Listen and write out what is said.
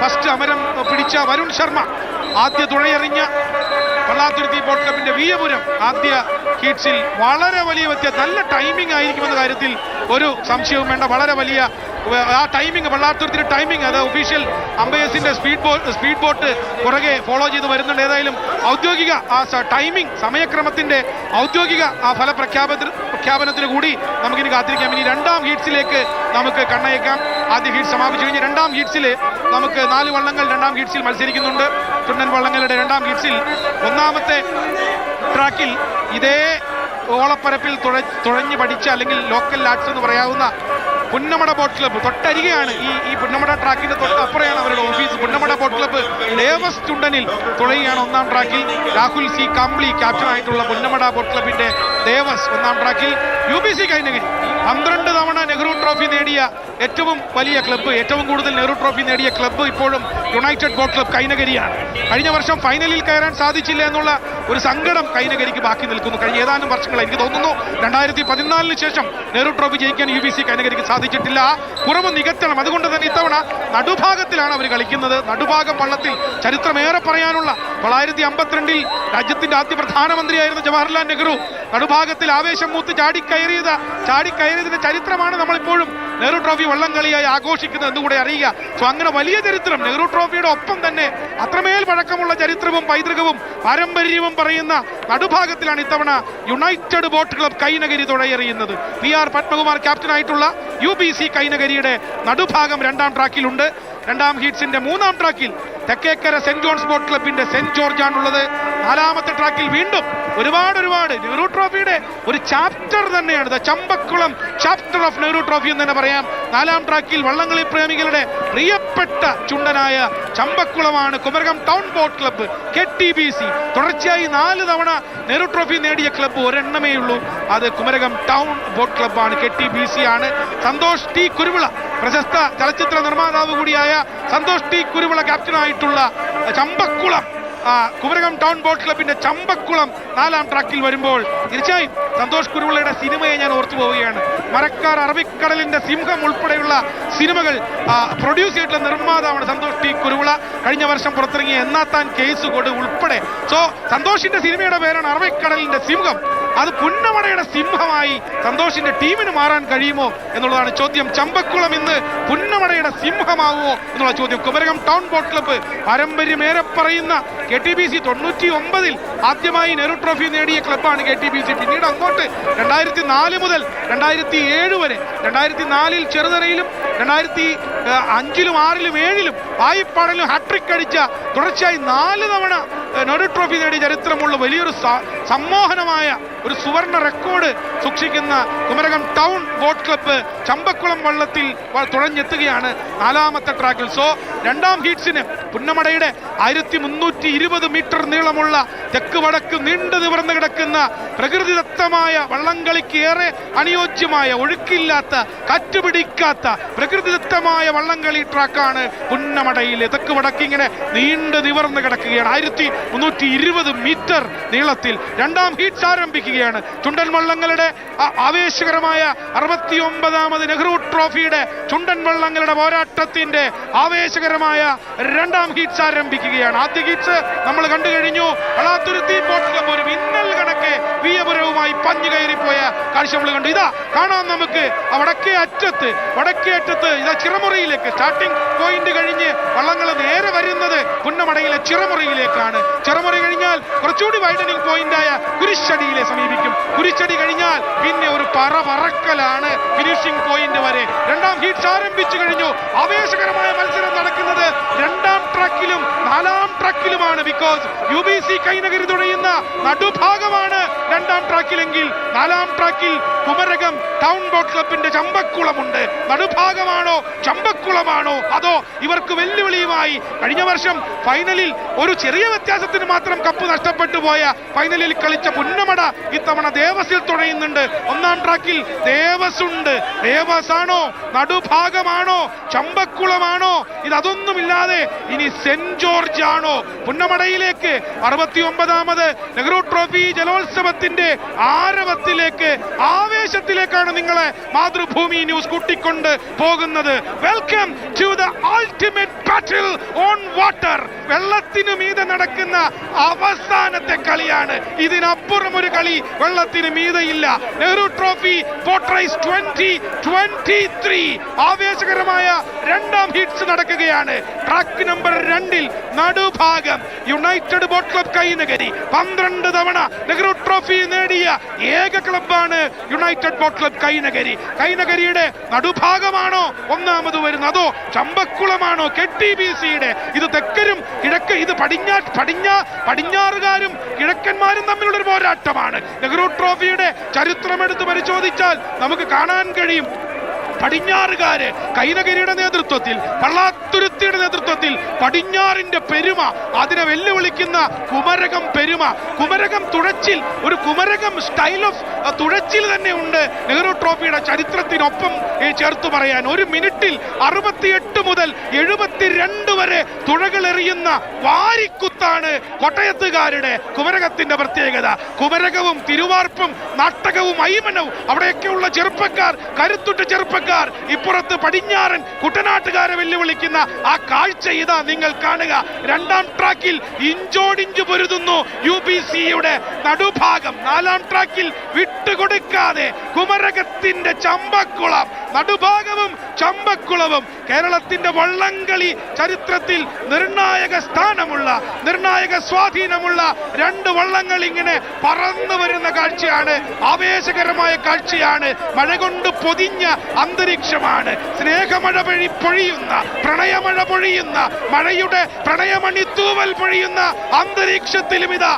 First Amaram പിടിച്ച വരുൺ ശർമ്മ ആദ്യ തുഴയെറിഞ്ഞ Pallathuruthy boat ക്ലബിന്റെ വിയപുരം ആദ്യ ഹീറ്റ്സിൽ വളരെ വലിയ നല്ല ടൈമിംഗ് ആയിരിക്കുമെന്ന കാര്യത്തിൽ ഒരു സംശയവും വേണ്ട. വളരെ വലിയ ആ ടൈമിംഗ്, പള്ളാത്തുരുത്തിന്റെ ടൈമിംഗ്, അത് ഒഫീഷ്യൽ അമ്പയേഴ്സിന്റെ സ്പീഡ് ബോട്ട് പുറകെ ഫോളോ ചെയ്ത് വരുന്നുണ്ട്. ഏതായാലും ഔദ്യോഗിക ആ ടൈമിംഗ് സമയക്രമത്തിന്റെ ഔദ്യോഗിക ആ പ്രഖ്യാപനത്തിന് കൂടി നമുക്കിനി കാത്തിരിക്കാം. ഇനി രണ്ടാം ഹീറ്റ്സിലേക്ക് നമുക്ക് കണ്ണയക്കാം. ആദ്യ ഹീറ്റ് സമാപിച്ചു കഴിഞ്ഞ് രണ്ടാം ഹീറ്റ്സിൽ നമുക്ക് 4 വള്ളങ്ങൾ രണ്ടാം ഹീറ്റ്സിൽ മത്സരിക്കുന്നുണ്ട്. ചുണ്ടൻ വള്ളങ്ങളുടെ രണ്ടാം ഹീറ്റ്സിൽ ഒന്നാമത്തെ ട്രാക്കിൽ ഇതേ ഓളപ്പരപ്പിൽ തുഴഞ്ഞു പഠിച്ച അല്ലെങ്കിൽ ലോക്കൽ ലാറ്റ്സ് എന്ന് പറയാവുന്ന പുന്നമട ബോട്ട് ക്ലബ്ബ് തൊട്ടരികെയാണ്. ഈ പുന്നമട ട്രാക്കിന്റെ തൊട്ടപ്പുറയാണ് അവരുടെ office. Punnamada boat club Devas ചുണ്ടനിൽ തുഴയുകയാണ് ഒന്നാം ട്രാക്കിൽ. രാഹുൽ സി കാംബ്ലി ക്യാപ്റ്റനായിട്ടുള്ള പുന്നമട ബോട്ട് ക്ലബിന്റെ ദേവസ് ഒന്നാം ട്രാക്കിൽ. UBC കൈനഗിരി 12 തവണ നെഹ്റു ട്രോഫി നേടിയ ഏറ്റവും വലിയ ക്ലബ്ബ്, ഏറ്റവും കൂടുതൽ നെഹ്റു ട്രോഫി നേടിയ ക്ലബ്ബ് ഇപ്പോഴും യുണൈറ്റഡ് ബോട്ട് ക്ലബ്ബ് കൈനഗിരിയാണ്. കഴിഞ്ഞ വർഷം ഫൈനലിൽ കയറാൻ സാധിച്ചില്ല എന്നുള്ള ഒരു സങ്കടം കൈനഗിരിക്ക് ബാക്കി നിൽക്കുന്നു. കഴിഞ്ഞ ഏതാനും വർഷങ്ങൾ എനിക്ക് തോന്നുന്നു 2014 ശേഷം നെഹ്റു ട്രോഫി ജയിക്കാൻ UBC കൈനഗിരിക്ക് സാധിച്ചിട്ടില്ല. കുറവ് നികത്തണം. അതുകൊണ്ട് തന്നെ ഇത്തവണ നടുഭാഗത്തിലാണ് അവർ കളിക്കുന്നത്. നടുഭാഗം വള്ളത്തിൽ ചരിത്രമേറെ പറയാനുള്ള 1952 രാജ്യത്തിന്റെ ആദ്യ പ്രധാനമന്ത്രിയായിരുന്ന ജവഹർലാൽ നെഹ്റു നടുഭാഗത്തിൽ ആവേശം മൂത്ത് ചാടിക്കയറിയതിന്റെ ചരിത്രമാണ് നമ്മളിപ്പോഴും നെഹ്റു ട്രോഫി വള്ളംകളിയായി ആഘോഷിക്കുന്നത് എന്നുകൂടെ അറിയുക. സോ അങ്ങനെ വലിയ ചരിത്രം നെഹ്റു ട്രോഫിയുടെ ഒപ്പം തന്നെ അത്രമേൽ പഴക്കമുള്ള ചരിത്രവും പൈതൃകവും പാരമ്പര്യവും പറയുന്ന നടുഭാഗത്തിലാണ് ഇത്തവണ യുണൈറ്റഡ് ബോട്ട് ക്ലബ് കൈനഗിരി തുഴയെറിയുന്നത്. PR പത്മകുമാർ ക്യാപ്റ്റനായിട്ടുള്ള UBC കൈനഗരിയുടെ നടുഭാഗം രണ്ടാം ട്രാക്കിലുണ്ട്. രണ്ടാം ഹീറ്റ്സിന്റെ മൂന്നാം ട്രാക്കിൽ തെക്കേക്കര സെന്റ് ജോൺസ് ബോട്ട് ക്ലബിന്റെ സെന്റ് ജോർജ് ആണുള്ളത്. നാലാമത്തെ ട്രാക്കിൽ വീണ്ടും ഒരുപാട് നെഹ്റു ട്രോഫിയുടെ ഒരു ചാപ്റ്റർ തന്നെയാണ്. Champakulam chapter of Nehru trophy എന്ന് തന്നെ പറയാം. നാലാം ട്രാക്കിൽ വള്ളംകളി പ്രേമികളുടെ പ്രിയപ്പെട്ട ചുണ്ടനായ ചമ്പക്കുളമാണ് Kumarakom town boat club KTBC. തുടർച്ചയായി 4 തവണ നെഹ്റു ട്രോഫി നേടിയ ക്ലബ്ബ് ഒരെണ്ണമേ ഉള്ളൂ. അത് കുമരകം ടൗൺ ബോട്ട് ക്ലബ്ബാണ്, KTBC ആണ്. സന്തോഷ് T കുരുവിള, പ്രശസ്ത ചലച്ചിത്ര നിർമ്മാതാവ് കൂടിയായ സന്തോഷ് T കുരുവിള ക്യാപ്റ്റനായിട്ടുള്ള ചമ്പക്കുളം കുമരകം ടൗൺ ബോട്ട് ക്ലബിന്റെ ചമ്പക്കുളം നാലാം ട്രാക്കിൽ വരുമ്പോൾ തീർച്ചയായും സന്തോഷ് കുരുവിളയുടെ സിനിമയെ ഞാൻ ഓർത്തു പോവുകയാണ്. മരക്കാർ, അറബിക്കടലിന്റെ സിംഹം ഉൾപ്പെടെയുള്ള സിനിമകൾ പ്രൊഡ്യൂസ് ചെയ്തിട്ടുള്ള നിർമ്മാതാവാണ് സന്തോഷ് T കുരുവിള. കഴിഞ്ഞ വർഷം പുറത്തിറങ്ങിയ എന്നാത്താൻ കേസ് കൊട് ഉൾപ്പെടെ. സോ സന്തോഷിന്റെ സിനിമയുടെ പേരാണ് അറബിക്കടലിന്റെ സിംഹം. അത് പുന്നമടയുടെ സിംഹമായി സന്തോഷിന്റെ ടീമിന് മാറാൻ കഴിയുമോ എന്നുള്ളതാണ് ചോദ്യം. ചമ്പക്കുളം ഇന്ന് പുന്നമടയുടെ സിംഹമാവുമോ എന്നുള്ള ചോദ്യം. കുമരകം ടൗൺ ബോട്ട് ക്ലബ്ബ് പാരമ്പര്യമേറെ പറയുന്ന KTBC 99 ആദ്യമായി നെഹ്റു ട്രോഫി നേടിയ ക്ലബ്ബാണ് KTBC. പിന്നീട് അങ്ങോട്ട് 2004 മുതൽ 2007 വരെ, 2004 ചെറുതറയിലും 2005-ലും 2006-ലും 2007-ലും പായിപ്പാടലും ഹാട്രിക് അടിച്ച തുടർച്ചയായി 4 തവണ നെഹ്റു ട്രോഫി നേടിയ ചരിത്രമുള്ള വലിയൊരു സമ്മോഹനമായ ഒരു സുവർണ റെക്കോർഡ് സൂക്ഷിക്കുന്ന Kumarakom town boat club Champakkulam വള്ളത്തിൽ തുഴഞ്ഞെത്തുകയാണ് നാലാമത്തെ ട്രാക്കിൽ. സോ രണ്ടാം ഹീറ്റ്സിന് പുന്നമടയുടെ 1320 മീറ്റർ നീളമുള്ള തെക്ക് വടക്ക് നീണ്ടു നിവർന്നു കിടക്കുന്ന പ്രകൃതിദത്തമായ വള്ളംകളിക്ക് ഏറെ അനുയോജ്യമായ, ഒഴുക്കില്ലാത്ത, കാറ്റുപിടിക്കാത്ത പ്രകൃതിദത്തമായ വള്ളംകളി ട്രാക്കാണ് പുന്നമടയിലെ. തെക്ക് വടക്കിങ്ങനെ നീണ്ടു നിവർന്നു കിടക്കുകയാണ്. 1320 മീറ്റർ നീളത്തിൽ രണ്ടാം ഹീറ്റ്സ് ആരംഭിക്കുകയാണ്. ചുണ്ടൻ വള്ളങ്ങളുടെ ആവേശകരമായ 69ാമത് നെഹ്റു ട്രോഫിയുടെ ചുണ്ടൻ വള്ളങ്ങളുടെ പോരാട്ടത്തിന്റെ ആവേശകരമായ രണ്ടാം ഹീറ്റ്സ് ആരംഭിക്കുകയാണ്. ആദ്യ ഹീറ്റ്സ് നമ്മൾ കണ്ടു കഴിഞ്ഞു. പള്ളാത്തുരുത്തി ബോട്ട് ക്ലബ്ബ് ഒരു മിന്നൽ കണക്കെ വിയപുരവുമായി പഞ്ഞു കയറിപ്പോയ കാഴ്ച നമ്മൾ കണ്ടു. ഇതാ കാണാം നമുക്ക് വടക്കേ അറ്റത്ത് ഇതാ ചിറമുറിയിലേക്ക്, സ്റ്റാർട്ടിംഗ് പോയിന്റ് കഴിഞ്ഞ് വള്ളങ്ങൾ നേരെ വരുന്നത് പുന്നമടയിലെ ചിറമുറിയിലേക്കാണ്. ചിറമുറി കഴിഞ്ഞാൽ കുറച്ചുകൂടി വൈഡനിങ് പോയിന്റായ കുരിശടിയിലെ സമീപിക്കും. കുരിശടി കഴിഞ്ഞാൽ പിന്നെ ഒരു പറക്കലാണ് ഫിനിഷിംഗ് പോയിന്റ് വരെ. രണ്ടാം ഹീറ്റ്സ് ആരംഭിച്ചു കഴിഞ്ഞു. ആവേശകരമായ മത്സരം നടക്കുന്നത് രണ്ടാം ട്രാക്കിലും നാലാം ട്രാക്കിലുമാണ്. ബിക്കോസ് UBC കൈനഗരി തുഴയുന്ന നടുഭാഗമാണ് രണ്ടാം ട്രാക്കിലെങ്കിൽ നാലാം ട്രാക്കിൽ കുമരകം ടൗൺ ബോട്ട് ക്ലബിന്റെ ചമ്പക്കുളമുണ്ട്. നടുഭാഗമാണോ ചമ്പക്കുളമാണോ അതോ ഇവർക്ക് വെല്ലുവിളിയുമായി കഴിഞ്ഞ വർഷം ഫൈനലിൽ ഒരു ചെറിയ വ്യത്യാസത്തിന് മാത്രം കപ്പ് നഷ്ടപ്പെട്ടു പോയ ഫൈനലിൽ കളിച്ച പുന്നമട ഇത്തവണ ദേവസിൽ തുഴയുന്നുണ്ട്. ഒന്നാം ട്രാക്കിൽ ദേവസുണ്ട്. ദേവസാണോ, നടുഭാഗമാണോ, ചമ്പക്കുളമാണോ, ഇതൊന്നുമില്ലാതെ ഇനി സെന്റ് ജോർജ് ആണോ? പുന്നമട സ്വർണ്ണമടയിലേക്ക് 69ാമത് നെഹ്റു ട്രോഫി ജലോത്സവത്തിന്റെ ആരവത്തിലേക്ക്, ആവേശത്തിലേക്കാണ് നിങ്ങളെ മാതൃഭൂമി ന്യൂസ് കൂട്ടിക്കൊണ്ട് പോകുന്നത്. Welcome to the ultimate battle on water. വെള്ളത്തിനു മീതെ നടക്കുന്ന അവസാനത്തെ കളിയാണ്. ഇതിനപ്പുറം ഒരു കളി വെള്ളത്തിന് മീതെയില്ല. നെഹ്റു ട്രോഫി ബോട്ട് റേസ് 2023 ആവേശകരമായ രണ്ടാം ഹീറ്റ്സ് നടക്കുകയാണ്. ട്രാക്ക് നമ്പർ 2-ൽ Nadubhagam United boat club Kainakari 12 തവണ നെഹ്റു ട്രോഫി നേടിയ ഏക ക്ലബ്ബാണ് യുണൈറ്റഡ് ബോട്ട് ക്ലബ് കൈനഗരി. കൈനഗരിയുടെ നടുഭാഗമാണോ ഒന്നാമത് വരുന്നത്, അതോ ചമ്പക്കുളമാണോ KTBCയുടെ? ഇത് തെക്കരും കിഴക്ക്, ഇത് പടിഞ്ഞാറുകാരും കിഴക്കന്മാരും തമ്മിലുള്ള ഒരു പോരാട്ടമാണ്. നെഹ്റു ട്രോഫിയുടെ ചരിത്രമെടുത്ത് പരിശോധിച്ചാൽ നമുക്ക് കാണാൻ കഴിയും, പടിഞ്ഞാറുകാര് കൈനഗിരിയുടെ നേതൃത്വത്തിൽ, പള്ളാത്തുരുത്തിയുടെ നേതൃത്വത്തിൽ പടിഞ്ഞാറിന്റെ പെരുമ, അതിനെ വെല്ലുവിളിക്കുന്ന കുമരകം പെരുമ, കുമരകം തുഴച്ചിൽ, ഒരു കുമരകം സ്റ്റൈൽ ഓഫ് തുഴച്ചിൽ തന്നെ ഉണ്ട് നെഹ്റു ട്രോഫിയുടെ ചരിത്രത്തിനൊപ്പം ചേർത്ത് പറയാൻ. ഒരു മിനിറ്റിൽ 68 മുതൽ 72 വരെ തുഴകൾ എറിയുന്ന വാരിക്കുത്താണ് കോട്ടയത്തുകാരുടെ കുമരകത്തിന്റെ പ്രത്യേകത. കുമരകവും തിരുവാർപ്പും നാട്ടകവും ഐമനവും അവിടെയൊക്കെയുള്ള ചെറുപ്പക്കാർ, കരുത്തുറ്റ ചെറുപ്പക്കാർ ഇപ്പുറത്ത് പടിഞ്ഞാറൻ കുട്ടനാട്ടുകാരെ വെല്ലുവിളിക്കുന്ന ആ കാഴ്ച ഇതാ നിങ്ങൾ കാണുക. രണ്ടാം ട്രാക്കിൽ ഇഞ്ചോടിഞ്ച് പൊരുതുന്നു UBCയുടെ നടുഭാഗം. നാലാം ട്രാക്കിൽ വിട്ടുകൊടുക്കാതെ കുമരകത്തിന്റെ ചമ്പക്കുളം, നടുഭാഗവും ചമ്പക്കുളവും കേരളത്തിന്റെ വള്ളംകളി ചരിത്രത്തിൽ നിർണായക സ്ഥാനമുള്ള, നിർണായക സ്വാധീനമുള്ള രണ്ട് വള്ളങ്ങൾ ഇങ്ങനെ പറന്നു വരുന്ന കാഴ്ചയാണ്. ആവേശകരമായ കാഴ്ചയാണ്. മഴ കൊണ്ട് പൊതിഞ്ഞ അന്തരീക്ഷമാണ്. സ്നേഹമഴ പൊഴിയുന്ന, പ്രണയമഴ പൊഴിയുന്ന, മഴയുടെ പ്രണയമണിത്തൂവൽ പൊഴിയുന്ന അന്തരീക്ഷത്തിലും ഇതാ